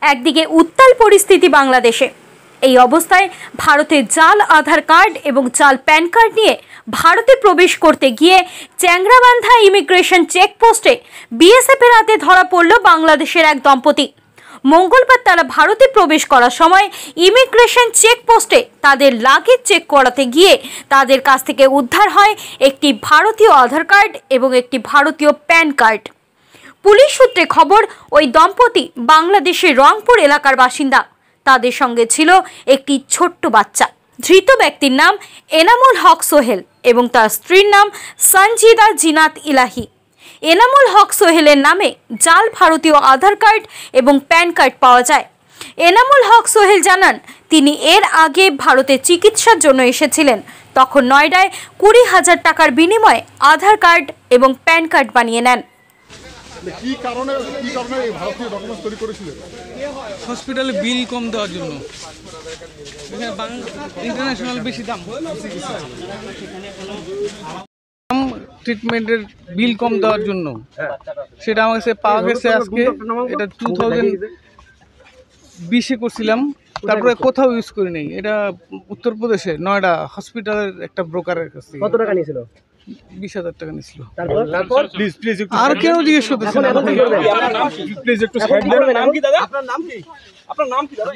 একদিকে উত্তাল পরিস্থিতি বাংলাদেশে। এই অবস্থায় ভারতের জাল আধার কার্ড এবং জাল প্যান কার্ড নিয়ে ভারতে প্রবেশ করতে গিয়ে চ্যাংরাবান্ধা ইমিগ্রেশন চেকপোস্টে বিএসএফের হাতে ধরা পড়ল বাংলাদেশের এক দম্পতি। মঙ্গলবার তারা ভারতে প্রবেশ করার সময় ইমিগ্রেশন চেকপোস্টে তাদের লাগেজ চেক করাতে গিয়ে তাদের কাছ থেকে উদ্ধার হয় একটি ভারতীয় আধার কার্ড এবং একটি ভারতীয় প্যান কার্ড। পুলিশ সূত্রে খবর, ওই দম্পতি বাংলাদেশের রংপুর এলাকার বাসিন্দা। তাদের সঙ্গে ছিল একটি ছোট্ট বাচ্চা। ধৃত ব্যক্তির নাম এনামুল হক সোহেল এবং তার স্ত্রীর নাম সঞ্জিদা জিনাত ইলাহি। এনামুল হক সোহেলের নামে জাল ভারতীয় আধার কার্ড এবং প্যান কার্ড পাওয়া যায়। এনামুল হক সোহেল জানান, তিনি এর আগে ভারতে চিকিৎসার জন্য এসেছিলেন। তখন নয়ডায় 20,000 টাকার বিনিময়ে আধার কার্ড এবং প্যান কার্ড বানিয়ে নেন। কি কারণে এই ভারতীয় ডকুমেন্টস তৈরি করেছিলেন? হসপিটালে বিল কম দেওয়ার জন্য। ইন্টারন্যাশনাল বেশি দাম, ট্রিটমেন্টের বিল কম দেওয়ার জন্য। সেটা আমার কাছে পাওয়া গেছে আজকে। এটা 2020-এ করছিলাম, তারপরে কোথাও ইউজ করি নাই। এটা উত্তরপ্রদেশে নয়ডা হসপিটালের একটা ব্রোকারের কাছে। কত টাকা নিয়েছিল? 20,000 টাকা নিয়েছিল। প্লিজ আর কেন জিজ্ঞেস করতেছেন? প্লিজ একটু সাইড দেন। আপনার নাম কি দাদা? আপনার নাম কি?